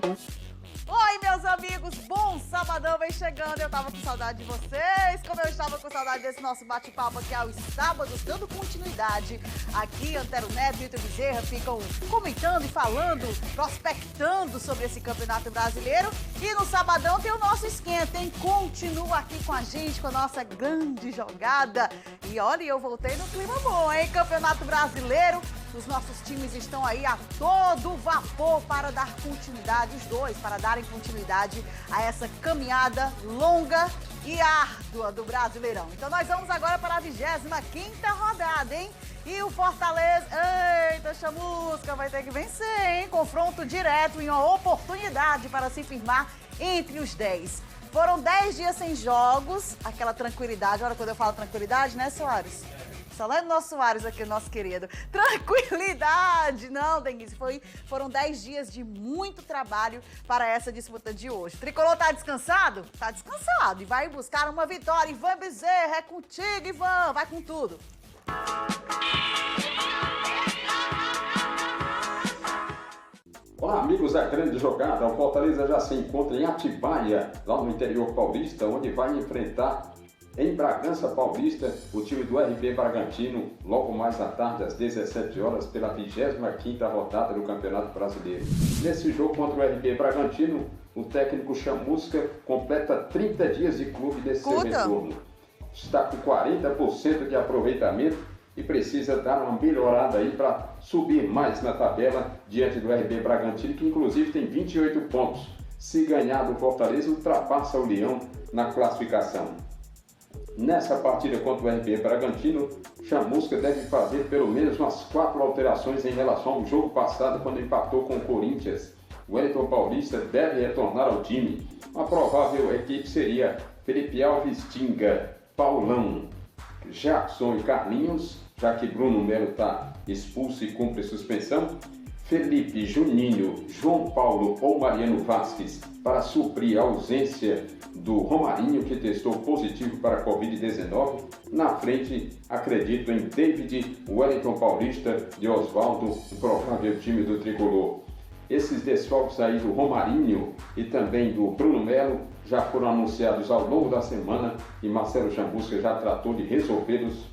Oi, meus amigos, bom sabadão vem chegando. Eu tava com saudade de vocês, como eu estava com saudade desse nosso bate-papo aqui aos sábados, dando continuidade. Aqui, Antero Neto e Vitor Bezerra ficam comentando e falando, prospectando sobre esse campeonato brasileiro. E no sabadão tem o nosso esquenta, hein? Continua aqui com a gente, com a nossa grande jogada. E olha, eu voltei no clima bom, hein? Campeonato brasileiro. Os nossos times estão aí a todo vapor para dar continuidade, os dois, para darem continuidade a essa caminhada longa e árdua do Brasileirão. Então nós vamos agora para a 25ª rodada, hein? E o Fortaleza, eita, Chamusca, vai ter que vencer, hein? Confronto direto e uma oportunidade para se firmar entre os 10. Foram 10 dias sem jogos, aquela tranquilidade. Olha, quando eu falo tranquilidade, né, Soares? Só lá no nosso Soares aqui, nosso querido. Tranquilidade! Não, Denise, foram 10 dias de muito trabalho para essa disputa de hoje. O Tricolor tá descansado? Tá descansado. E vai buscar uma vitória. Ivan Bezerra, é contigo, Ivan. Vai com tudo. Olá, amigos da grande jogada. O Fortaleza já se encontra em Atibaia, lá no interior paulista, onde vai enfrentar em Bragança Paulista o time do RB Bragantino, logo mais à tarde, às 17 horas, pela 25ª rodada do Campeonato Brasileiro. Nesse jogo contra o RB Bragantino, o técnico Chamusca completa 30 dias de clube desse seu retorno. Está com 40% de aproveitamento e precisa dar uma melhorada aí para subir mais na tabela diante do RB Bragantino, que inclusive tem 28 pontos. Se ganhar do Fortaleza, ultrapassa o Leão na classificação. Nessa partida contra o RB Bragantino, Chamusca deve fazer pelo menos umas 4 alterações em relação ao jogo passado, quando empatou com o Corinthians. O Wellington Paulista deve retornar ao time. Uma provável equipe seria Felipe Alves, Tinga, Paulão, Jackson e Carlinhos, já que Bruno Melo está expulso e cumpre suspensão. Felipe, Juninho, João Paulo ou Mariano Vasquez para suprir a ausência do Romarinho, que testou positivo para a Covid-19. Na frente, acredito em David, Wellington Paulista e Oswaldo, o provável time do Tricolor. Esses desfalques aí do Romarinho e também do Bruno Melo já foram anunciados ao longo da semana e Marcelo Chamusca já tratou de resolvê-los,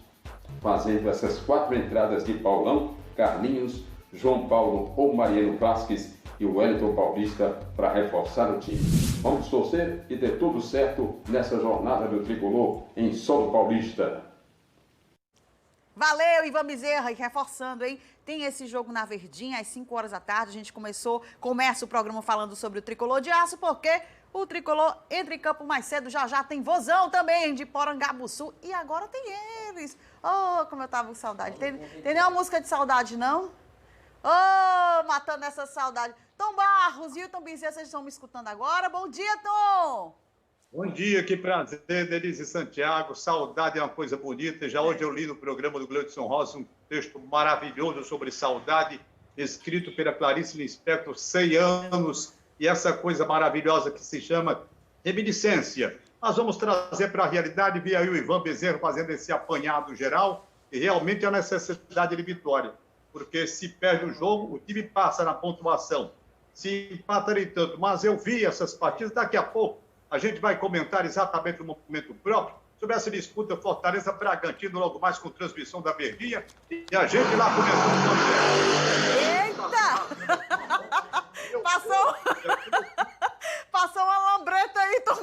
fazendo essas 4 entradas de Paulão, Carlinhos, João Paulo ou Mariano Vasquez e o Wellington Paulista para reforçar o time. Vamos torcer e ter tudo certo nessa jornada do Tricolor em solo paulista. Valeu, Ivan Bezerra, e reforçando, hein? Tem esse jogo na Verdinha, às 5 horas da tarde. A gente começa o programa falando sobre o Tricolor de Aço, porque o Tricolor entra em campo mais cedo. Já tem Vozão também, de Porangabuçu. E agora tem eles. Oh, como eu tava com saudade. Tem nenhuma música de saudade, não? Oh, matando essa saudade. Tom Barros, Wilton Bezerra, vocês estão me escutando agora? Bom dia, Tom! Bom dia, que prazer, Denise Santiago. Saudade é uma coisa bonita. Já hoje eu li no programa do Gleudson Rosa um texto maravilhoso sobre saudade, escrito pela Clarice Lispector, 100 anos, e essa coisa maravilhosa que se chama reminiscência. Nós vamos trazer para a realidade via o Ivan Bezerra fazendo esse apanhado geral, e realmente é a necessidade de vitória, porque se perde o jogo, o time passa na pontuação. Se empata, nem tanto. Mas eu vi essas partidas, daqui a pouco a gente vai comentar exatamente no momento próprio sobre essa disputa Fortaleza-Bragantino, logo mais com transmissão da Verdinha. E a gente lá começando. Eita! Passou uma lambreta aí, Tom.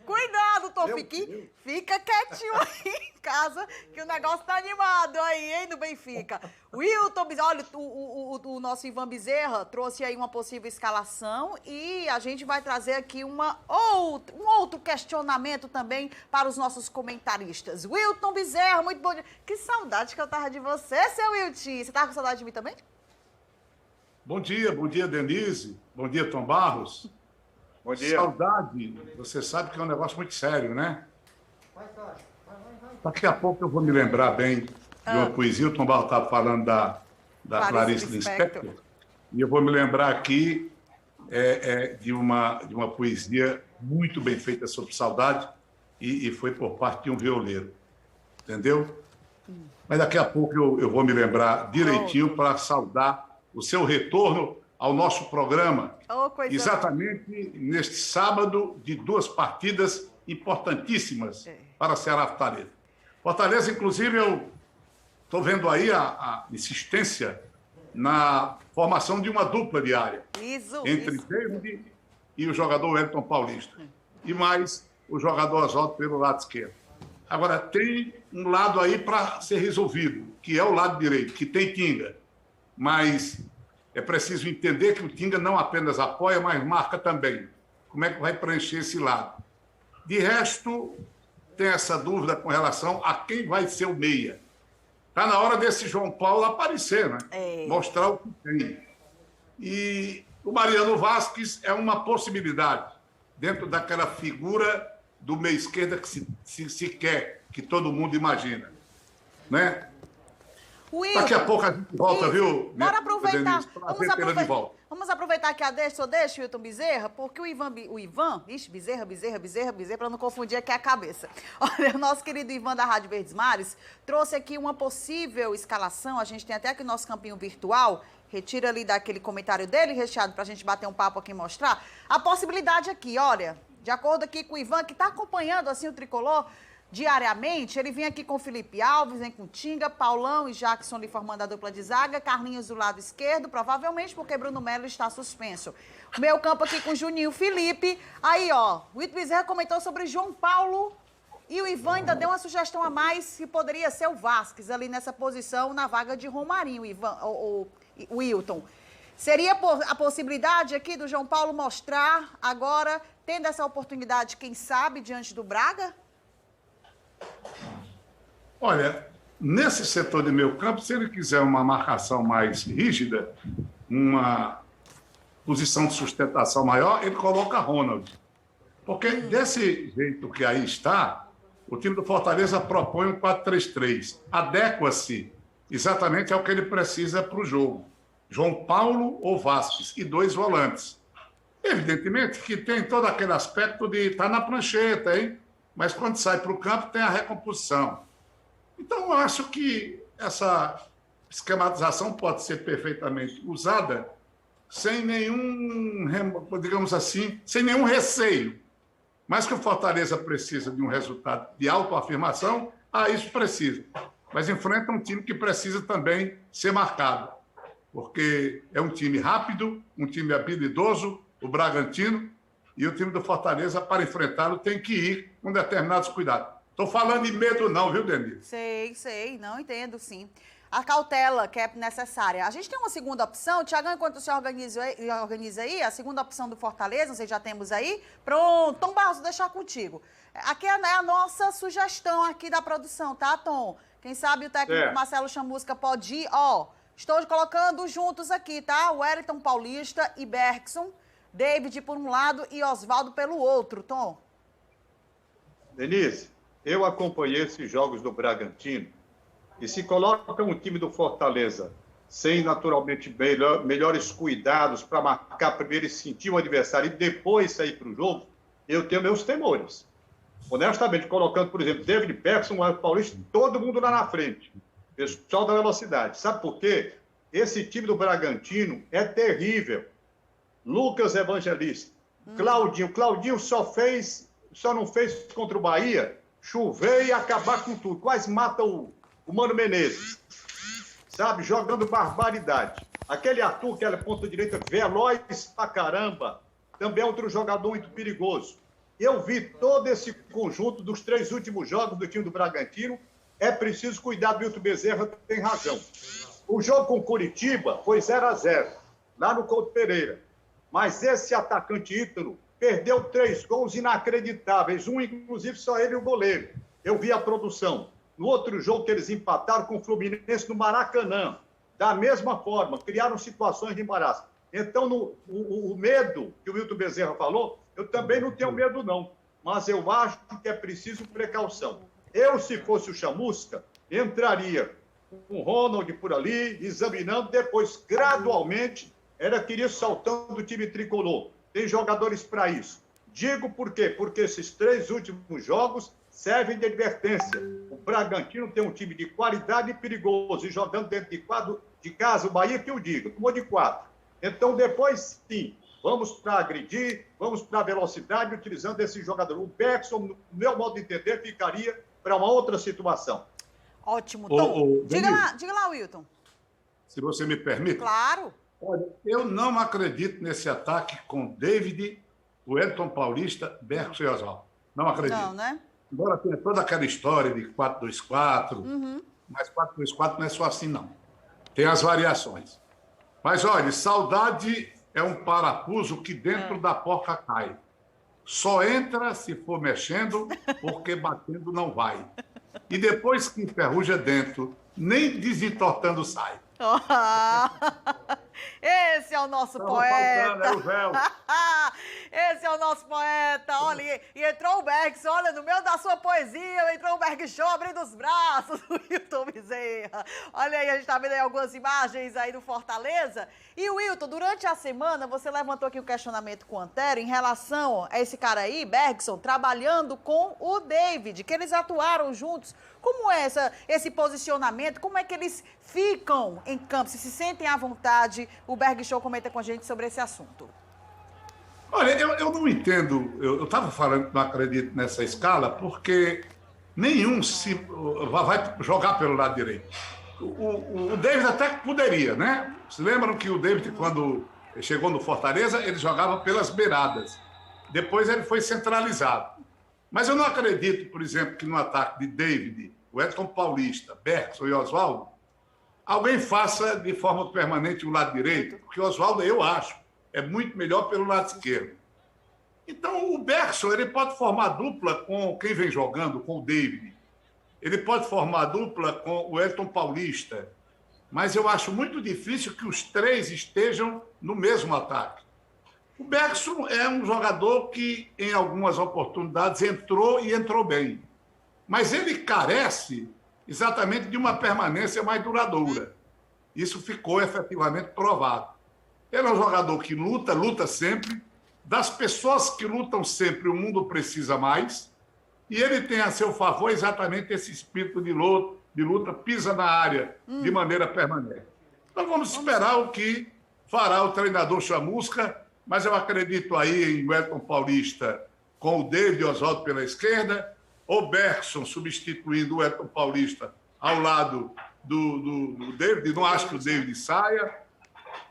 Cuidado, Tom. Fica quietinho aí em casa, que o negócio tá animado aí, hein, do Benfica. Wilton, olha, o nosso Ivan Bezerra trouxe aí uma possível escalação e a gente vai trazer aqui um outro questionamento também para os nossos comentaristas. Wilton Bezerra, muito bom dia. Que saudade que eu tava de você, seu Wilton. Você tava com saudade de mim também? Bom dia, Denise. Bom dia, Tom Barros. Bom dia. Saudade, você sabe que é um negócio muito sério, né? Daqui a pouco eu vou me lembrar bem de uma poesia. O Tom Barros estava falando da Clarice Lispector. E eu vou me lembrar aqui de uma poesia muito bem feita sobre saudade e foi por parte de um violeiro. Entendeu? Mas daqui a pouco eu vou me lembrar direitinho para saudar o seu retorno ao nosso programa, coisa... exatamente neste sábado de duas partidas importantíssimas para Ceará Fortaleza. Fortaleza, inclusive, eu estou vendo aí a insistência na formação de uma dupla diária entre David e o jogador Wellington Paulista. E mais o jogador Oswaldo pelo lado esquerdo. Agora, tem um lado aí para ser resolvido, que é o lado direito, que tem Tinga. Mas é preciso entender que o Tinga não apenas apoia, mas marca também. Como é que vai preencher esse lado? De resto, tem essa dúvida com relação a quem vai ser o meia. Está na hora desse João Paulo aparecer, né? Mostrar o que tem. E o Mariano Vasquez é uma possibilidade dentro daquela figura do meio esquerda que se quer, que todo mundo imagina. Né? Daqui a pouco a gente volta, viu? Bora aproveitar. Vamos aproveitar que deixa, Wilton Bezerra, porque o Ivan, Bezerra, para não confundir aqui a cabeça. Olha, o nosso querido Ivan da Rádio Verdes Mares trouxe aqui uma possível escalação, a gente tem até aqui o nosso campinho virtual, retira ali daquele comentário dele, recheado, para a gente bater um papo aqui e mostrar. A possibilidade aqui, olha, de acordo aqui com o Ivan, que está acompanhando assim o Tricolor diariamente, ele vem aqui com o Felipe Alves, vem com Tinga, Paulão e Jackson ali formando a dupla de zaga, Carlinhos do lado esquerdo, provavelmente porque Bruno Melo está suspenso. O meio campo aqui com Juninho Felipe. Aí, ó, o Wilton Bezerra comentou sobre João Paulo e o Ivan ainda deu uma sugestão a mais que poderia ser o Vasquez ali nessa posição, na vaga de Romarinho, o Wilton. Seria a possibilidade aqui do João Paulo mostrar agora, tendo essa oportunidade, quem sabe, diante do Braga? Olha, nesse setor de meio campo, se ele quiser uma marcação mais rígida, uma posição de sustentação maior, ele coloca Ronald. Porque desse jeito que aí está, o time do Fortaleza propõe um 4-3-3. Adequa-se exatamente ao que ele precisa para o jogo. João Paulo ou Vasquez e 2 volantes. Evidentemente que tem todo aquele aspecto de estar na prancheta, hein? Mas quando sai para o campo tem a recomposição. Então, eu acho que essa esquematização pode ser perfeitamente usada sem nenhum, digamos assim, sem nenhum receio. Mas que o Fortaleza precisa de um resultado de autoafirmação, isso precisa. Mas enfrenta um time que precisa também ser marcado, porque é um time rápido, um time habilidoso, o Bragantino, e o time do Fortaleza, para enfrentá-lo, tem que ir com determinados cuidados. Estou falando de medo não, viu, Denise? Sei, não entendo, sim. A cautela que é necessária. A gente tem uma segunda opção, Tiagão, enquanto você organiza aí, a segunda opção do Fortaleza, não sei se já temos aí. Pronto, Tom Barros, vou deixar contigo. Aqui é a nossa sugestão aqui da produção, tá, Tom? Quem sabe o técnico Marcelo Chamusca pode ir, estou colocando juntos aqui, tá? Wellington Paulista e Bergson, David por um lado e Oswaldo pelo outro, Tom. Denise, eu acompanhei esses jogos do Bragantino e se coloca um time do Fortaleza sem, naturalmente, melhores cuidados para marcar primeiro e sentir o adversário e depois sair para o jogo, eu tenho meus temores. Honestamente, colocando, por exemplo, David Bergson, o Paulista, todo mundo lá na frente. Pessoal da velocidade. Sabe por quê? Esse time do Bragantino é terrível. Lucas Evangelista, Claudinho só não fez contra o Bahia, chover e acabar com tudo. Quase mata o Mano Menezes, sabe? Jogando barbaridade. Aquele Arthur, que é ponta direita, veloz pra caramba, também é outro jogador muito perigoso. Eu vi todo esse conjunto dos 3 últimos jogos do time do Bragantino. É preciso cuidar do Wilton Bezerra, tem razão. O jogo com o Curitiba foi 0-0, lá no Couto Pereira. Mas esse atacante Ítalo perdeu 3 gols inacreditáveis. Um, inclusive, só ele e o goleiro. Eu vi a produção. No outro jogo que eles empataram com o Fluminense no Maracanã. Da mesma forma, criaram situações de embaraço. Então, o medo que o Wilton Bezerra falou, eu também não tenho medo, não. Mas eu acho que é preciso precaução. Eu, se fosse o Chamusca, entraria com o Ronald por ali, examinando, depois, gradualmente, queria saltando o time tricolor. Tem jogadores para isso. Digo por quê? Porque esses 3 últimos jogos servem de advertência. O Bragantino tem um time de qualidade e perigoso, e jogando dentro de casa, o Bahia, que eu digo, tomou de 4. Então, depois, sim, vamos para agredir, vamos para velocidade, utilizando esse jogador. O Bergson, no meu modo de entender, ficaria para uma outra situação. Ótimo, Tom. Diga lá, Wilton. Se você me permite. Claro. Olha, eu não acredito nesse ataque com David, o Elton Paulista, Bergson e Oswaldo. Não acredito. Não, né? Embora tenha toda aquela história de 4-2-4, mas 4-2-4 não é só assim, não. Tem as variações. Mas, olha, saudade é um parafuso que dentro da porca cai. Só entra se for mexendo, porque batendo não vai. E depois que enferruja dentro, nem desentortando sai. Esse é o nosso poeta. É o véu. Esse é o nosso poeta. Olha, e entrou o Bergson, olha, no meio da sua poesia, entrou o Bergson abrindo os braços do Wilton Bezerra. Olha aí, a gente tá vendo aí algumas imagens aí do Fortaleza. E Wilton, durante a semana, você levantou aqui um questionamento com o Antero em relação a esse cara aí, Bergson, trabalhando com o David, que eles atuaram juntos. Como é esse posicionamento? Como é que eles ficam em campo? Se sentem à vontade? O Bergson comenta com a gente sobre esse assunto. Olha, eu não entendo. Eu estava falando que não acredito nessa escala, porque nenhum vai jogar pelo lado direito. O David até poderia, né? Se lembram que o David, quando chegou no Fortaleza, ele jogava pelas beiradas. Depois ele foi centralizado. Mas eu não acredito, por exemplo, que no ataque de David, o Elton Paulista, Bergson e Oswaldo, alguém faça de forma permanente o lado direito, porque o Oswaldo, eu acho, é muito melhor pelo lado esquerdo. Então, o Bergson, ele pode formar dupla com quem vem jogando, com o David. Ele pode formar dupla com o Elton Paulista. Mas eu acho muito difícil que os três estejam no mesmo ataque. O Bergson é um jogador que, em algumas oportunidades, entrou e entrou bem. Mas ele carece exatamente de uma permanência mais duradoura. Isso ficou efetivamente provado. Ele é um jogador que luta sempre. Das pessoas que lutam sempre, o mundo precisa mais. E ele tem a seu favor exatamente esse espírito de luta, pisa na área de maneira permanente. Então vamos esperar o que fará o treinador Chamusca, mas eu acredito aí em Elton Paulista com o David Oswaldo pela esquerda, o Bergson substituindo o Elton Paulista ao lado do David. Não acho que o David saia.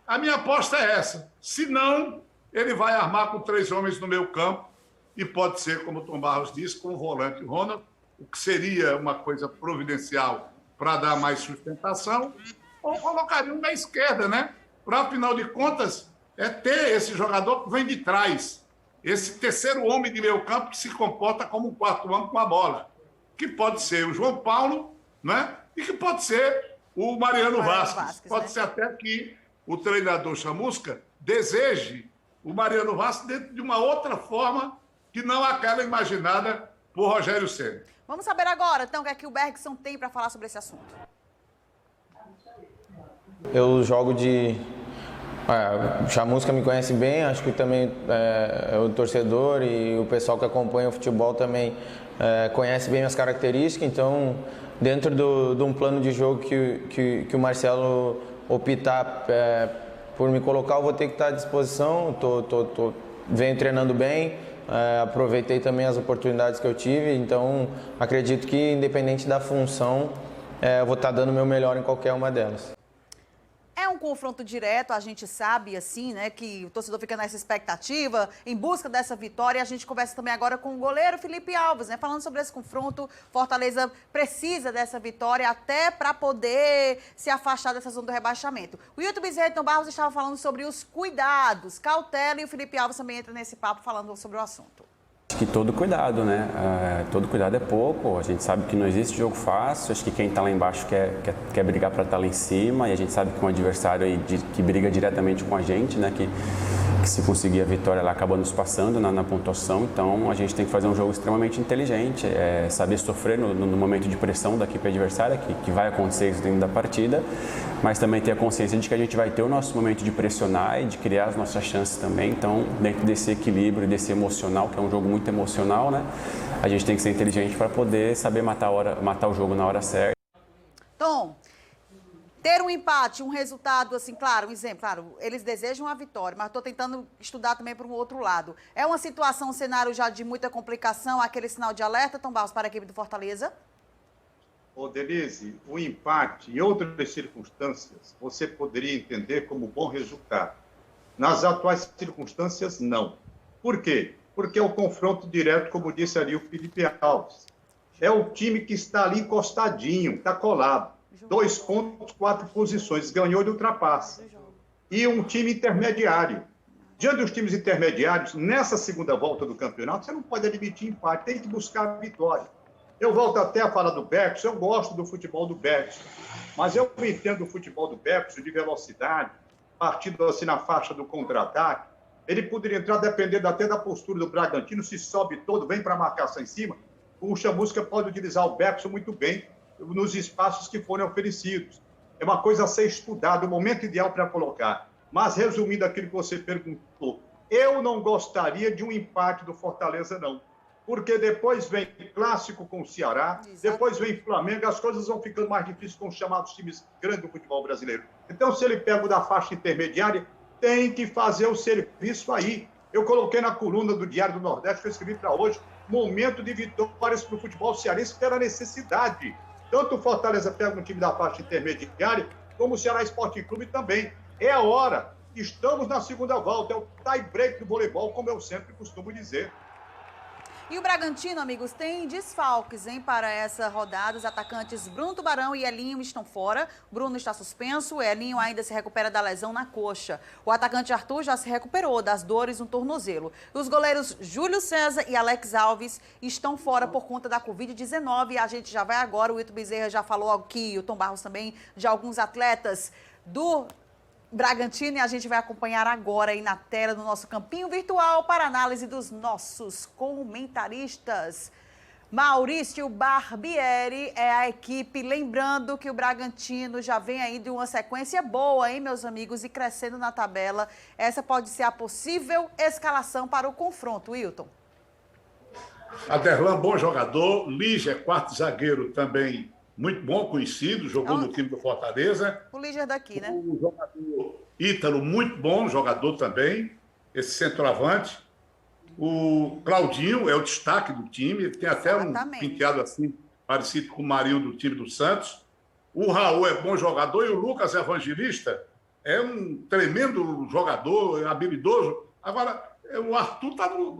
A minha aposta é essa. Se não, ele vai armar com 3 homens no meio campo e pode ser, como o Tom Barros disse, com o volante Ronald, o que seria uma coisa providencial para dar mais sustentação, ou colocaria um na esquerda, né? Para, afinal de contas, ter esse jogador que vem de trás, esse terceiro homem de meio campo que se comporta como um quarto homem com a bola, que pode ser o João Paulo, né? E que pode ser o Mariano Vasquez. Pode ser até que o treinador Chamusca deseje o Mariano Vasquez dentro de uma outra forma que não aquela imaginada por Rogério Ceni. Vamos saber agora, então, o que é que o Bergson tem para falar sobre esse assunto. Eu jogo de... O Chamusca me conhece bem, acho que também o torcedor e o pessoal que acompanha o futebol também conhece bem as características, então dentro de um plano de jogo que o Marcelo optar por me colocar, eu vou ter que estar à disposição, venho treinando bem, aproveitei também as oportunidades que eu tive, então acredito que independente da função, eu vou estar dando o meu melhor em qualquer uma delas. É um confronto direto, a gente sabe, assim, né, que o torcedor fica nessa expectativa, em busca dessa vitória. A gente conversa também agora com o goleiro Felipe Alves, né, falando sobre esse confronto. Fortaleza precisa dessa vitória até para poder se afastar dessa zona do rebaixamento. O Wilton Bezerra e Tom Barros estavam falando sobre os cuidados, cautela, e o Felipe Alves também entra nesse papo falando sobre o assunto. Acho que todo cuidado, né? Todo cuidado é pouco. A gente sabe que não existe jogo fácil. Acho que quem está lá embaixo quer brigar para estar lá em cima. E a gente sabe que um adversário aí que briga diretamente com a gente, né? Que se conseguir a vitória lá acaba nos passando na pontuação. Então a gente tem que fazer um jogo extremamente inteligente, saber sofrer no momento de pressão da equipe adversária, que vai acontecer isso dentro da partida, mas também ter a consciência de que a gente vai ter o nosso momento de pressionar e de criar as nossas chances também. Então, dentro desse equilíbrio, desse emocional, que é um jogo muito emocional, né? A gente tem que ser inteligente para poder saber matar o jogo na hora certa. Tom, ter um empate, um resultado, assim, claro, um exemplo, claro, eles desejam a vitória, mas estou tentando estudar também para um outro lado. É uma situação, um cenário já de muita complicação, aquele sinal de alerta, Tom Barros, para a equipe do Fortaleza? Ô, Denise, o empate, em outras circunstâncias, você poderia entender como bom resultado. Nas atuais circunstâncias, não. Por quê? Porque é o confronto direto, como disse ali o Felipe Alves. É o time que está ali encostadinho, está colado. 2 pontos, 4 posições, ganhou e ultrapassa. E um time intermediário. Diante dos times intermediários, nessa segunda volta do campeonato, você não pode admitir empate, tem que buscar a vitória. Eu volto até a falar do Becks, eu gosto do futebol do Becks, mas eu entendo o futebol do Becks, de velocidade, partido assim na faixa do contra-ataque. Ele poderia entrar, dependendo até da postura do Bragantino, se sobe todo, vem para a marcação em cima. O Chamusca pode utilizar o Becks muito bem nos espaços que forem oferecidos. É uma coisa a ser estudada, o momento ideal para colocar. Mas, resumindo aquilo que você perguntou, eu não gostaria de um empate do Fortaleza, não. Porque depois vem clássico com o Ceará, depois vem Flamengo, as coisas vão ficando mais difíceis com os chamados times grandes do futebol brasileiro. Então, se ele pega o da faixa intermediária, tem que fazer o serviço aí. Eu coloquei na coluna do Diário do Nordeste, que eu escrevi para hoje, momento de vitórias para o futebol cearense pela necessidade. Tanto o Fortaleza pega um time da faixa intermediária, como o Ceará Sporting Clube também. É a hora. Estamos na segunda volta, é o tie-break do voleibol, como eu sempre costumo dizer. E o Bragantino, amigos, tem desfalques, hein, para essa rodada. Os atacantes Bruno Tubarão e Elinho estão fora. Bruno está suspenso, o Elinho ainda se recupera da lesão na coxa. O atacante Arthur já se recuperou das dores no tornozelo. Os goleiros Júlio César e Alex Alves estão fora por conta da Covid-19. E a gente já vai agora, o Wilton Bezerra já falou aqui, o Tom Barros também, de alguns atletas do Bragantino, e a gente vai acompanhar agora aí na tela do nosso campinho virtual para análise dos nossos comentaristas. Maurício Barbieri é a equipe, lembrando que o Bragantino já vem aí de uma sequência boa, hein, meus amigos, e crescendo na tabela. Essa pode ser a possível escalação para o confronto, Wilton. Aderlan, bom jogador. Lígia, quarto zagueiro, também muito bom, conhecido, jogou no time do Fortaleza. O Lígia daqui, né? O jogador Ítalo, muito bom jogador também, esse centroavante. O Claudinho é o destaque do time, ele tem até um penteado assim, parecido com o Marinho do time do Santos. O Raul é bom jogador e o Lucas Evangelista é um tremendo jogador, habilidoso. Agora, o Arthur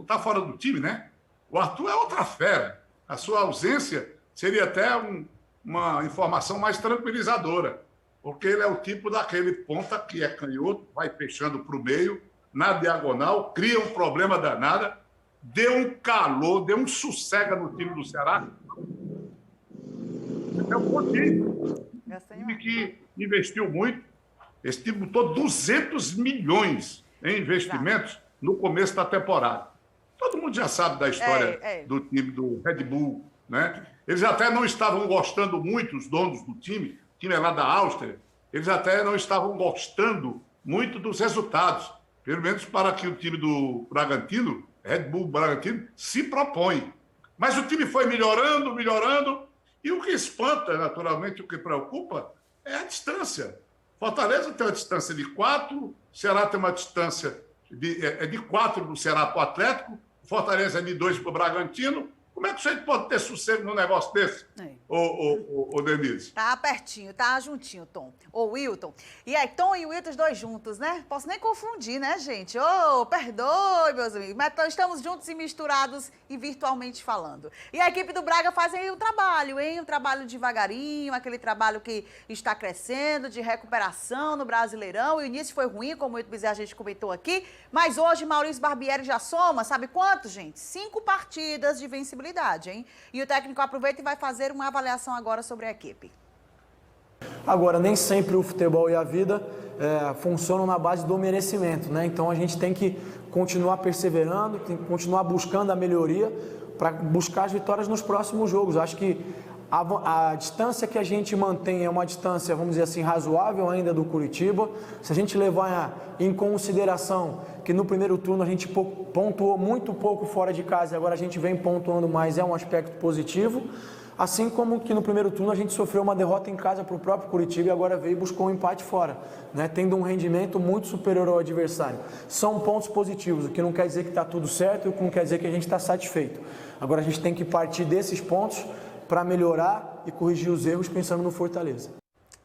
tá fora do time, né? O Arthur é outra fera. A sua ausência seria até uma informação mais tranquilizadora, porque ele é o tipo daquele ponta que é canhoto, vai fechando para o meio, na diagonal, cria um problema danado, deu um calor, deu um sossega no time do Ceará. É um bom time que investiu muito. Esse time botou 200 milhões em investimentos no começo da temporada. Todo mundo já sabe da história do time do Red Bull, né? Eles até não estavam gostando muito, os donos do time, o time é lá da Áustria, eles até não estavam gostando muito dos resultados, pelo menos para que o time do Bragantino, Red Bull Bragantino, se propõe. Mas o time foi melhorando, e o que espanta, naturalmente, o que preocupa, é a distância. Fortaleza tem uma distância de 4, Ceará tem uma distância de 4 do Ceará para o Atlético, Fortaleza é de 2 para o Bragantino. Como é que você pode ter sossego num negócio desse, ô Denise? Tá pertinho, tá juntinho, Tom. Ô, Wilton. E aí, Tom e Wilton, os dois juntos, né? Posso nem confundir, né, gente? Ô, perdoe, meus amigos. Mas estamos juntos e misturados e virtualmente falando. E a equipe do Braga faz aí o trabalho, hein? Um trabalho devagarinho, aquele trabalho que está crescendo, de recuperação no Brasileirão. O início foi ruim, como o Wilton Bezerra a gente comentou aqui. Mas hoje, Maurício Barbieri já soma, sabe quanto, gente? 5 partidas de vencibilidade. Hein? E o técnico aproveita e vai fazer uma avaliação agora sobre a equipe. Agora, nem sempre o futebol e a vida funcionam na base do merecimento, né? Então a gente tem que continuar perseverando, tem que continuar buscando a melhoria para buscar as vitórias nos próximos jogos. Acho que A distância que a gente mantém é uma distância, vamos dizer assim, razoável ainda do Curitiba. Se a gente levar em consideração que no primeiro turno a gente pontuou muito pouco fora de casa e agora a gente vem pontuando mais, é um aspecto positivo. Assim como que no primeiro turno a gente sofreu uma derrota em casa para o próprio Curitiba e agora veio e buscou um empate fora, né? Tendo um rendimento muito superior ao adversário. São pontos positivos, o que não quer dizer que está tudo certo e o que não quer dizer que a gente está satisfeito. Agora a gente tem que partir desses pontos para melhorar e corrigir os erros pensando no Fortaleza.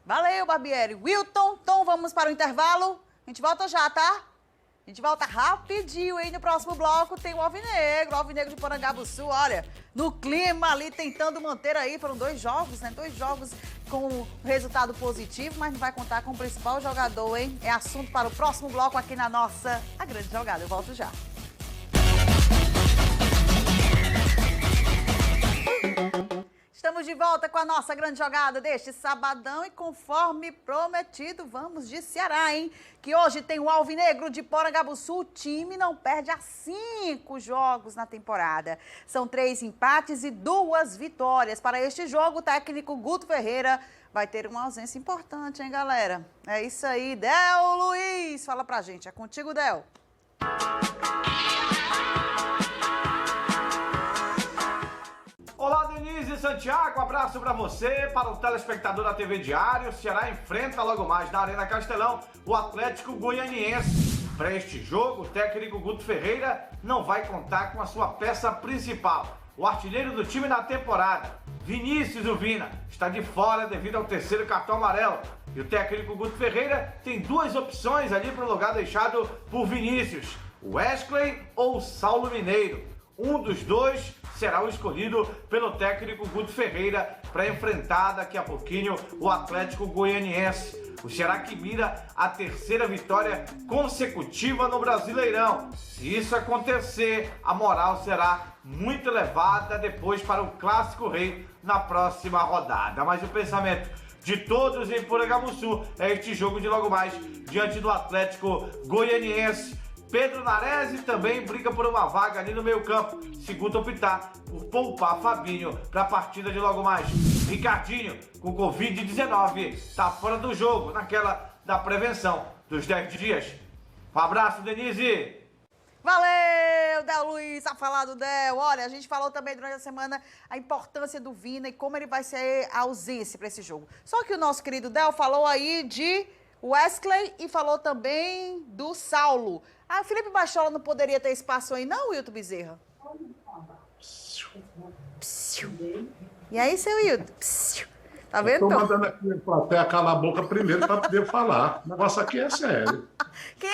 Valeu, Barbieri. Wilton, Tom, vamos para o intervalo. A gente volta já, tá? A gente volta rapidinho, hein? No próximo bloco tem o Alvinegro de Porangabuçu, olha, no clima ali, tentando manter aí, foram 2 jogos, né? 2 jogos com resultado positivo, mas não vai contar com o principal jogador, hein? É assunto para o próximo bloco aqui na nossa A Grande Jogada. Eu volto já. Estamos de volta com a nossa grande jogada deste sabadão e conforme prometido, vamos de Ceará, hein? Que hoje tem o Alvinegro de Porangabuçu, o time não perde há 5 jogos na temporada. São 3 empates e 2 vitórias. Para este jogo, o técnico Guto Ferreira vai ter uma ausência importante, hein, galera? É isso aí, Del Luiz, fala pra gente, é contigo, Del. Olá, Denise Santiago, abraço para você, para o telespectador da TV Diário. O Ceará enfrenta logo mais na Arena Castelão o Atlético Goianiense. Para este jogo, o técnico Guto Ferreira não vai contar com a sua peça principal. O artilheiro do time na temporada, Vinícius Uvina, está de fora devido ao 3º cartão amarelo. E o técnico Guto Ferreira tem 2 opções ali para o lugar deixado por Vinícius, o Wesley ou o Saulo Mineiro. Um dos 2 será o escolhido pelo técnico Guto Ferreira para enfrentar daqui a pouquinho o Atlético Goianiense. O Ceará que mira a 3ª vitória consecutiva no Brasileirão. Se isso acontecer, a moral será muito elevada depois para o Clássico Rei na próxima rodada. Mas o pensamento de todos em Porangabuçu é este jogo de logo mais diante do Atlético Goianiense. Pedro Nares também briga por uma vaga ali no meio-campo, segundo optar por poupar Fabinho para a partida de logo mais. Ricardinho, com Covid-19, está fora do jogo, naquela da prevenção dos 10 dias. Um abraço, Denise! Valeu, Del Luiz, tá falado, Del. Olha, a gente falou também durante a semana a importância do Vina e como ele vai ser a ausência para esse jogo. Só que o nosso querido Del falou aí de Wesley e falou também do Saulo. Ah, o Felipe Bachola não poderia ter espaço aí, não, Wilton Bezerra? E aí, seu Wilton? Tá vendo? Estou mandando aqui a plateia calar a boca primeiro para poder falar. O negócio aqui é sério.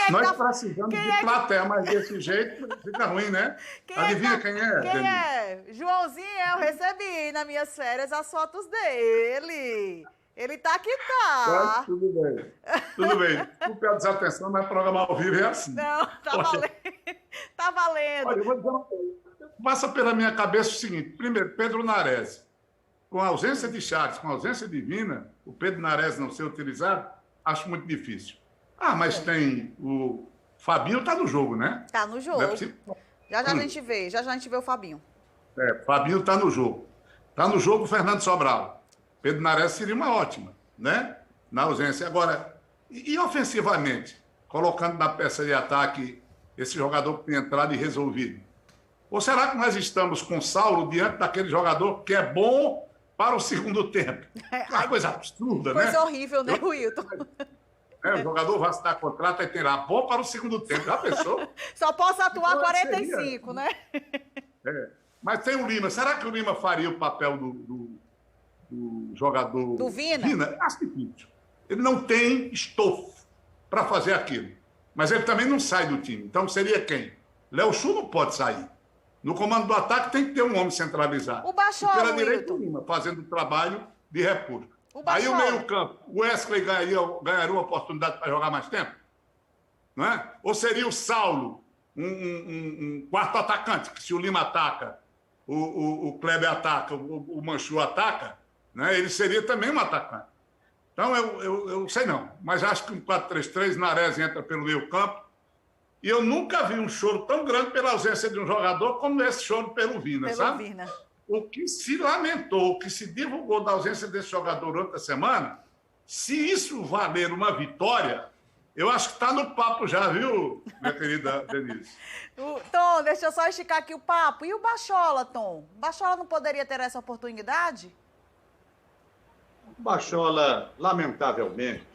Nós precisamos de plateia, mas desse jeito fica ruim, né? Adivinha quem é? Quem é? Joãozinho, eu recebi nas minhas férias as fotos dele. Ele tá que tá. Tudo bem. Tudo bem. Desculpe a desatenção, mas programa ao vivo é assim. Não, tá valendo. Tá valendo. Olha, eu vou dizer uma coisa. Passa pela minha cabeça o seguinte. Primeiro, Pedro Nares. Com a ausência de Charles, com a ausência de Vina, o Pedro Nares não ser utilizado, acho muito difícil. Ah, mas tem o Fabinho, tá no jogo, né? Tá no jogo. Já a gente vê. Já a gente vê o Fabinho. Fabinho tá no jogo. Tá no jogo o Fernando Sobral. Pedro Nares seria uma ótima, né? Na ausência. Agora, e ofensivamente, colocando na peça de ataque esse jogador que tem entrado e resolvido? Ou será que nós estamos com Saulo diante daquele jogador que é bom para o segundo tempo? Uma coisa absurda, né? Coisa horrível, né, Wilton? O jogador vai assinar contrato e tem lá bom para o segundo tempo. Já pensou? Só posso atuar 45, né? Mas tem o Lima. Será que o Lima faria o papel do jogador do Vina? Acho difícil. Ele não tem estofo para fazer aquilo. Mas ele também não sai do time. Então seria quem? Léo Chu não pode sair. No comando do ataque tem que ter um homem centralizado. O Bachola, pela direita, o Lima, fazendo o trabalho de repúdio. Aí o meio-campo, o Wesley ganharia uma oportunidade para jogar mais tempo? Não é? Ou seria o Saulo, um quarto atacante, que se o Lima ataca, o Kleber ataca, o Manchu ataca, né? Ele seria também um atacante. Então, eu sei não, mas acho que um 4-3-3, Nares entra pelo meio-campo. E eu nunca vi um choro tão grande pela ausência de um jogador como esse choro pelo Vina, sabe? Vina. o que se lamentou, o que se divulgou da ausência desse jogador durante a semana, se isso valer uma vitória, eu acho que está no papo já, viu, minha querida Denise? Tom, deixa eu só esticar aqui o papo. E o Bachola, Tom? O Bachola não poderia ter essa oportunidade? O Bachola, lamentavelmente,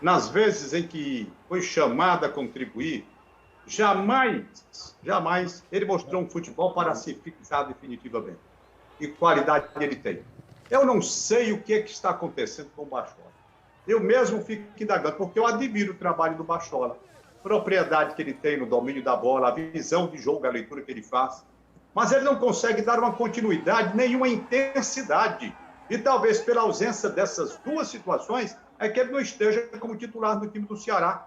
nas vezes em que foi chamado a contribuir, jamais ele mostrou um futebol para se fixar definitivamente. E qualidade ele tem. Eu não sei o que está acontecendo com o Bachola. Eu mesmo fico indagando, porque eu admiro o trabalho do Bachola. A propriedade que ele tem no domínio da bola, a visão de jogo, a leitura que ele faz. Mas ele não consegue dar uma continuidade, nenhuma intensidade. E talvez pela ausência dessas duas situações, é que ele não esteja como titular do time do Ceará.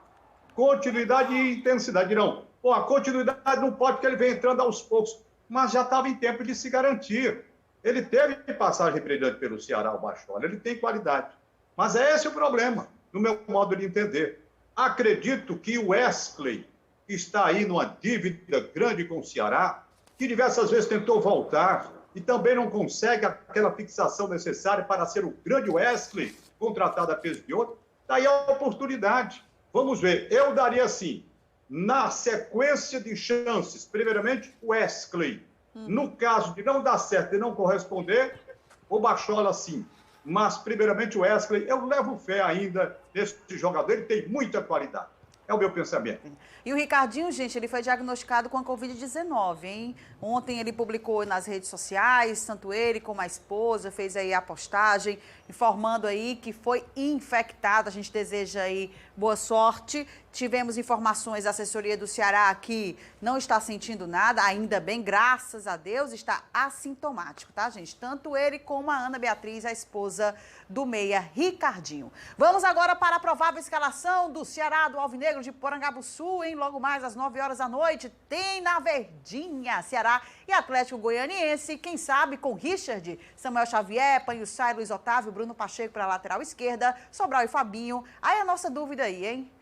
Continuidade e intensidade. Não, pô, a continuidade não pode, porque ele vem entrando aos poucos. Mas já estava em tempo de se garantir. Ele teve passagem brilhante pelo Ceará, o Bachola. Ele tem qualidade. Mas é esse o problema, no meu modo de entender. Acredito que o Wesley, que está aí numa dívida grande com o Ceará, que diversas vezes tentou voltar e também não consegue aquela fixação necessária para ser o grande Wesley, contratado a peso de ouro, daí a oportunidade. Vamos ver, eu daria assim, na sequência de chances, primeiramente o Wesley. No caso de não dar certo e não corresponder, o Bachola sim. Mas, primeiramente, o Wesley, eu levo fé ainda nesse jogador, ele tem muita qualidade. É o meu pensamento. E o Ricardinho, gente, ele foi diagnosticado com a Covid-19, hein? Ontem ele publicou nas redes sociais, tanto ele como a esposa, fez aí a postagem, informando aí que foi infectado. A gente deseja aí boa sorte. Tivemos informações da assessoria do Ceará que não está sentindo nada, ainda bem, graças a Deus, está assintomático, tá, gente? Tanto ele como a Ana Beatriz, a esposa do meia Ricardinho. Vamos agora para a provável escalação do Ceará, do Alvinegro de Porangabuçu, hein? Logo mais às 9 horas da noite, tem na Verdinha, Ceará e Atlético Goianiense, quem sabe com Richard, Samuel Xavier, Panhussai, Luiz Otávio, Bruno Pacheco para a lateral esquerda, Sobral e Fabinho. Aí a nossa dúvida aí, hein?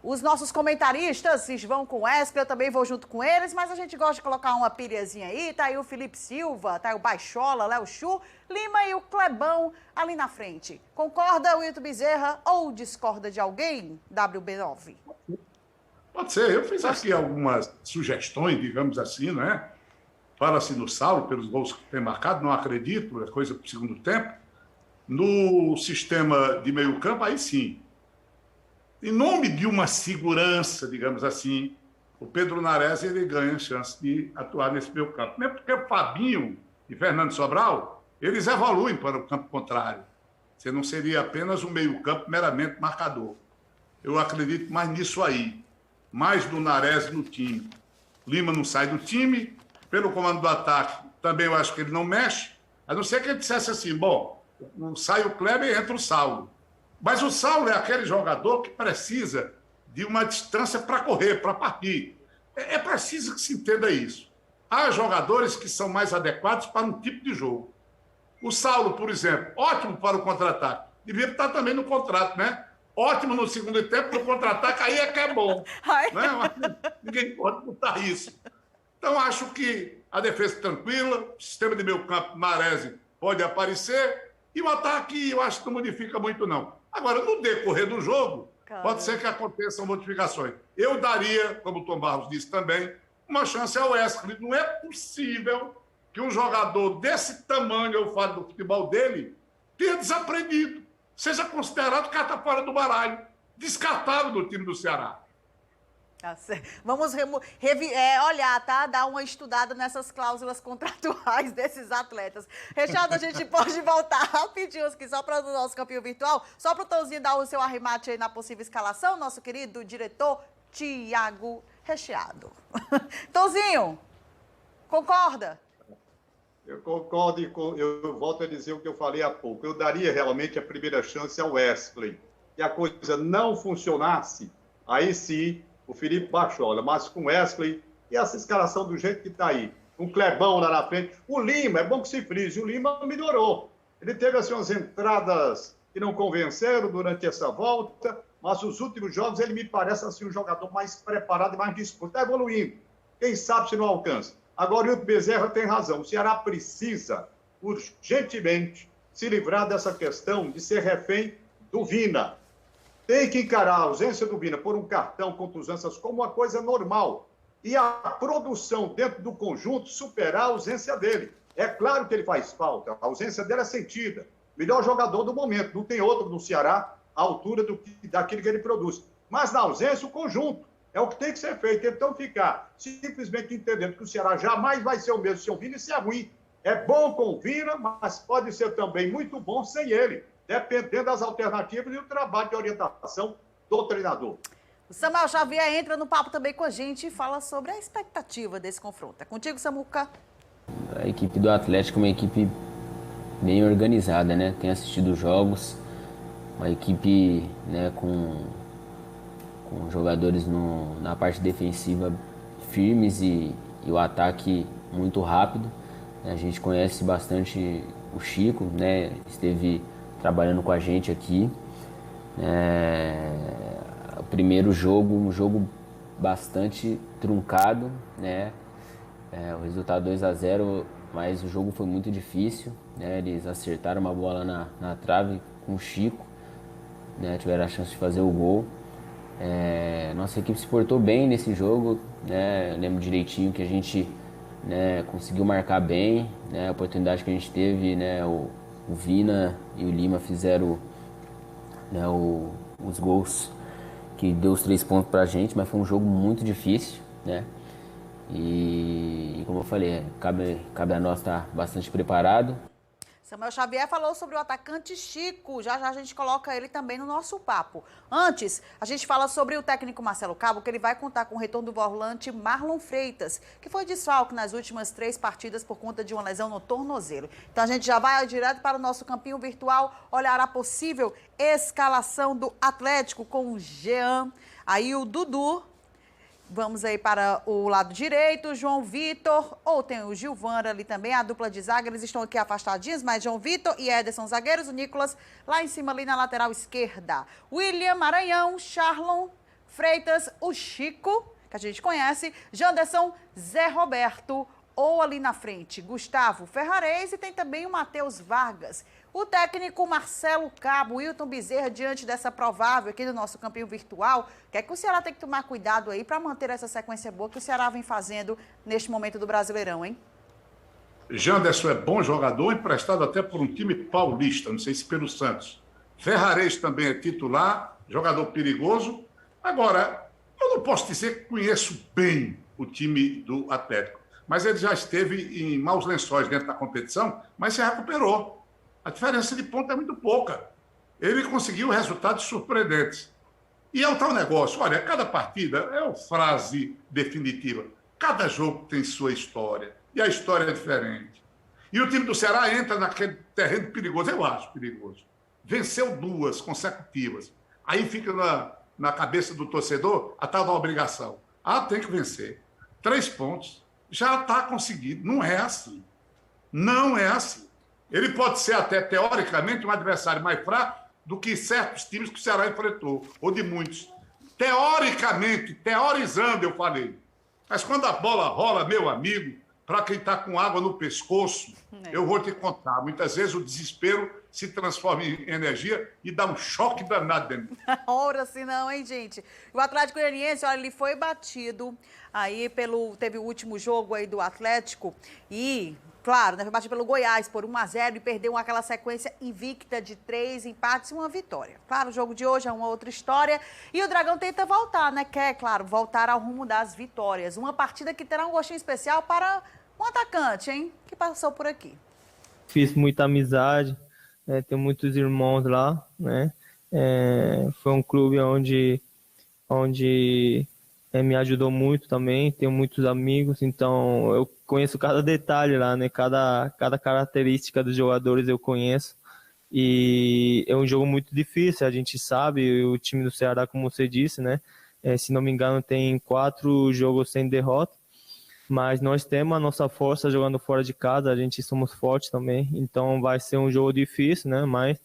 Os nossos comentaristas vão com o Wesley, eu também vou junto com eles, mas a gente gosta de colocar uma pilhazinha aí. Tá aí o Felipe Silva, tá aí o Bachola, Léo Chu, Lima e o Clebão ali na frente. Concorda, Wilton Bezerra, ou discorda de alguém, WB9? Pode ser. Eu fiz aqui algumas sugestões, digamos assim, né? Fala-se no Saulo, pelos gols que tem marcado, não acredito, é coisa para o segundo tempo. No sistema de meio campo, aí sim. Em nome de uma segurança, digamos assim, o Pedro Nares ele ganha chance de atuar nesse meio campo. Mesmo porque o Fabinho e Fernando Sobral, eles evoluem para o campo contrário. Você não seria apenas um meio campo meramente marcador. Eu acredito mais nisso aí. Mais do Nares no time. Lima não sai do time. Pelo comando do ataque, também eu acho que ele não mexe. A não ser que ele dissesse assim, bom, sai o Kleber e entra o Saulo. Mas o Saulo é aquele jogador que precisa de uma distância para correr, para partir. É preciso que se entenda isso. Há jogadores que são mais adequados para um tipo de jogo. O Saulo, por exemplo, ótimo para o contra-ataque. Devia estar também no contrato, né? Ótimo no segundo tempo, no contra-ataque, aí é que é bom. Né? Mas ninguém pode botar isso. Então, acho que a defesa tranquila, o sistema de meio campo, Marese, pode aparecer, e o ataque, eu acho que não modifica muito, não. Agora, no decorrer do jogo, pode ser que aconteçam modificações. Eu daria, como o Tom Barros disse também, uma chance ao Wesley. Não é possível que um jogador desse tamanho, eu falo do futebol dele, tenha desaprendido, seja considerado carta fora do baralho, descartável do time do Ceará. Vamos olhar, tá? Dar uma estudada nessas cláusulas contratuais desses atletas. Recheado, a gente pode voltar rapidinho aqui só para o nosso campinho virtual, só para o Tonzinho dar o seu arremate aí na possível escalação, nosso querido diretor Tiago Recheado. Tonzinho, concorda? Eu concordo e eu volto a dizer o que eu falei há pouco. Eu daria realmente a primeira chance ao Wesley. Se a coisa não funcionasse, aí sim o Felipe Bachola, mas com Wesley e essa escalação do jeito que está aí. Um Clebão lá na frente. O Lima, é bom que se frise, o Lima melhorou. Ele teve assim umas entradas que não convenceram durante essa volta, mas os últimos jogos ele me parece assim um jogador mais preparado e mais disposto. Está evoluindo. Quem sabe se não alcança. Agora, o Hilton Bezerra tem razão. O Ceará precisa, urgentemente, se livrar dessa questão de ser refém do Vina. Tem que encarar a ausência do Vina por um cartão contra os Ansas como uma coisa normal. E a produção dentro do conjunto superar a ausência dele. É claro que ele faz falta, a ausência dele é sentida. Melhor jogador do momento, não tem outro no Ceará à altura daquilo que ele produz. Mas na ausência, o conjunto. É o que tem que ser feito. Então ficar simplesmente entendendo que o Ceará jamais vai ser o mesmo sem o Vina, isso é ruim. É bom com o Vina, mas pode ser também muito bom sem ele, dependendo das alternativas e do trabalho de orientação do treinador. O Samuel Xavier entra no papo também com a gente e fala sobre a expectativa desse confronto. É contigo, Samuca. A equipe do Atlético é uma equipe bem organizada, né? Tem assistido jogos, uma equipe, né, com jogadores na parte defensiva firmes e o ataque muito rápido. A gente conhece bastante o Chico, né? Esteve trabalhando com a gente aqui. O primeiro jogo, um jogo bastante truncado, né? O resultado 2-0, mas o jogo foi muito difícil, né? Eles acertaram uma bola na trave com o Chico, né? Tiveram a chance de fazer o gol. Nossa equipe se portou bem nesse jogo, né? Eu lembro direitinho que a gente, né, conseguiu marcar bem, né? A oportunidade que a gente teve, né? O Vina e o Lima fizeram, né, os gols que deu os 3 pontos pra gente, mas foi um jogo muito difícil, né? E como eu falei, cabe a nós estar bastante preparado. Samuel Xavier falou sobre o atacante Chico. Já já a gente coloca ele também no nosso papo. Antes, a gente fala sobre o técnico Marcelo Cabo, que ele vai contar com o retorno do volante Marlon Freitas, que foi desfalque nas últimas 3 partidas por conta de uma lesão no tornozelo. Então a gente já vai direto para o nosso campinho virtual olhar a possível escalação do Atlético com o Jean, aí o Dudu. Vamos aí para o lado direito, João Vitor, ou tem o Gilvan ali também, a dupla de zaga, eles estão aqui afastadinhos, mas João Vitor e Ederson zagueiros, o Nicolas lá em cima, ali na lateral esquerda. William, Maranhão, Charlon, Freitas, o Chico, que a gente conhece, Janderson, Zé Roberto, ou ali na frente, Gustavo Ferrarez e tem também o Matheus Vargas. O técnico Marcelo Cabo, Hilton Bezerra, diante dessa provável aqui do nosso campinho virtual, que o Ceará tem que tomar cuidado aí para manter essa sequência boa que o Ceará vem fazendo neste momento do Brasileirão, hein? Janderson é bom jogador, emprestado até por um time paulista, não sei se pelo Santos. Ferrarez também é titular, jogador perigoso. Agora, eu não posso dizer que conheço bem o time do Atlético, mas ele já esteve em maus lençóis dentro da competição, mas se recuperou. A diferença de ponto é muito pouca. Ele conseguiu resultados surpreendentes. E é o tal negócio, olha, cada partida é uma frase definitiva. Cada jogo tem sua história, e a história é diferente. E o time do Ceará entra naquele terreno perigoso, eu acho perigoso. Venceu 2 consecutivas. Aí fica na cabeça do torcedor a tal da obrigação. Tem que vencer. 3 pontos. Já está conseguido. Não é assim. Não é assim. Ele pode ser até, teoricamente, um adversário mais fraco do que certos times que o Ceará enfrentou, ou de muitos. Teoricamente, teorizando, eu falei. Mas quando a bola rola, meu amigo, para quem está com água no pescoço, eu vou te contar. Muitas vezes o desespero se transforma em energia e dá um choque danado dentro. Ora, assim não, hein, gente? O Atlético Goianiense, olha, ele foi batido aí teve o último jogo aí do Atlético e, claro, né, foi batido pelo Goiás por 1-0 e perdeu aquela sequência invicta de 3 empates e 1 vitória. Claro, o jogo de hoje é uma outra história e o Dragão tenta voltar, né? Quer, claro, voltar ao rumo das vitórias. Uma partida que terá um gostinho especial para um atacante, hein? Que passou por aqui. Fiz muita amizade, né? Tenho muitos irmãos lá, né? Foi um clube onde me ajudou muito também, tenho muitos amigos, então eu conheço cada detalhe lá, né? Cada característica dos jogadores eu conheço. E é um jogo muito difícil, a gente sabe, o time do Ceará, como você disse, né? Se não me engano, tem 4 jogos sem derrota, mas nós temos a nossa força jogando fora de casa, a gente somos fortes também, então vai ser um jogo difícil, né? Mas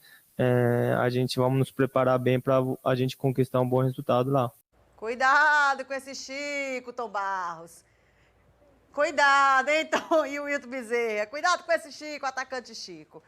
a gente vamos nos preparar bem para a gente conquistar um bom resultado lá. Cuidado com esse Chico, Tom Barros. Cuidado, hein, então, e o Wilton Bezerra. Cuidado com esse Chico, atacante Chico.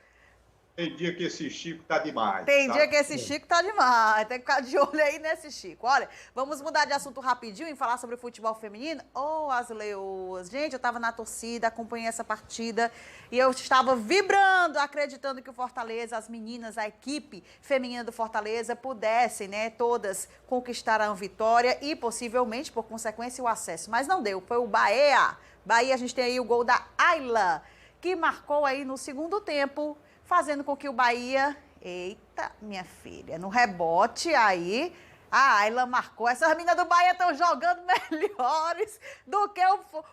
Tem dia que esse Chico tá demais. Tem tá? dia que esse Chico tá demais. Tem que ficar de olho aí nesse Chico. Olha, vamos mudar de assunto rapidinho e falar sobre o futebol feminino. As leoas. Gente, eu tava na torcida, acompanhei essa partida e eu estava vibrando, acreditando que o Fortaleza, as meninas, a equipe feminina do Fortaleza pudessem, né, todas conquistar a vitória e possivelmente, por consequência, o acesso. Mas não deu. Foi o Bahia. Bahia, a gente tem aí o gol da Ayla, que marcou aí no segundo tempo, fazendo com que o Bahia... Eita, minha filha, no rebote aí, a Ayla marcou. Essas meninas do Bahia estão jogando melhores do que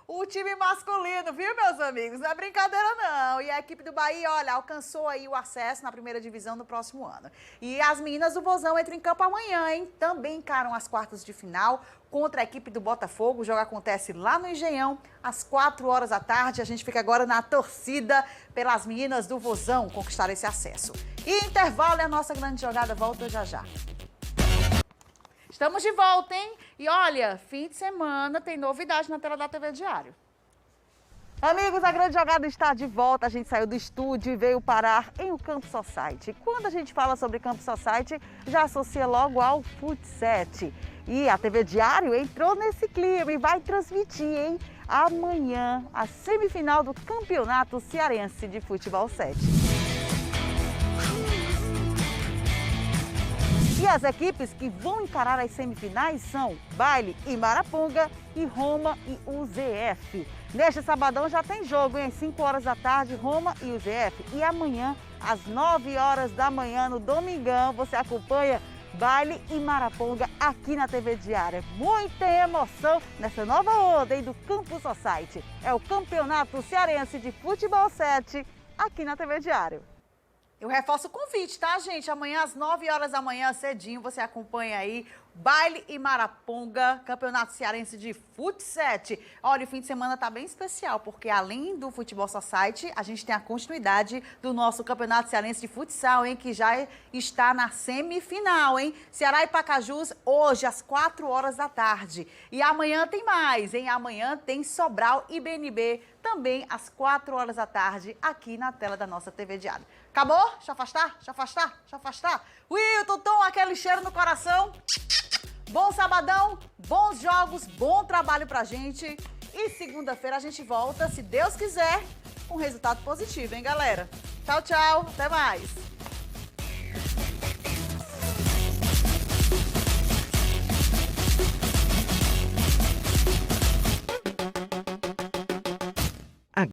o time masculino, viu, meus amigos? Não é brincadeira, não. E a equipe do Bahia, olha, alcançou aí o acesso na primeira divisão no próximo ano. E as meninas do Vozão entram em campo amanhã, hein? Também encaram as quartas de final contra a equipe do Botafogo. O jogo acontece lá no Engenhão, às 4h da tarde. A gente fica agora na torcida pelas meninas do Vozão conquistar esse acesso. E intervalo é a nossa grande jogada. Volta já já. Estamos de volta, hein? E olha, fim de semana tem novidade na tela da TV Diário. Amigos, a grande jogada está de volta. A gente saiu do estúdio e veio parar em o Campo Society. Quando a gente fala sobre Campo Society, já associa logo ao Fut7. E a TV Diário entrou nesse clima e vai transmitir, hein? Amanhã, a semifinal do Campeonato Cearense de Futebol 7. E as equipes que vão encarar as semifinais são Baile e Maraponga e Roma e UZF. Neste sabadão já tem jogo, hein? Às 5h da tarde, Roma e UZF. E amanhã, às 9h da manhã, no domingão, você acompanha Baile e Maraponga aqui na TV Diária. Muita emoção nessa nova onda, hein, do Campo Society. É o Campeonato Cearense de Futebol 7 aqui na TV Diário. Eu reforço o convite, tá, gente? Amanhã, às 9h da manhã, cedinho, você acompanha aí Baile e Maraponga, Campeonato Cearense de Fut7. Olha, o fim de semana tá bem especial, porque além do Futebol Society, a gente tem a continuidade do nosso Campeonato Cearense de Futsal, hein? Que já está na semifinal, hein? Ceará e Pacajus, hoje, às 4h da tarde. E amanhã tem mais, hein? Amanhã tem Sobral e BNB, também às 4h da tarde, aqui na tela da nossa TV Diário. Acabou? Deixa eu afastar, deixa eu afastar, deixa eu afastar. Wilton, Tom, aquele cheiro no coração. Bom sabadão, bons jogos, bom trabalho pra gente. E segunda-feira a gente volta, se Deus quiser, com resultado positivo, hein, galera? Tchau, tchau, até mais.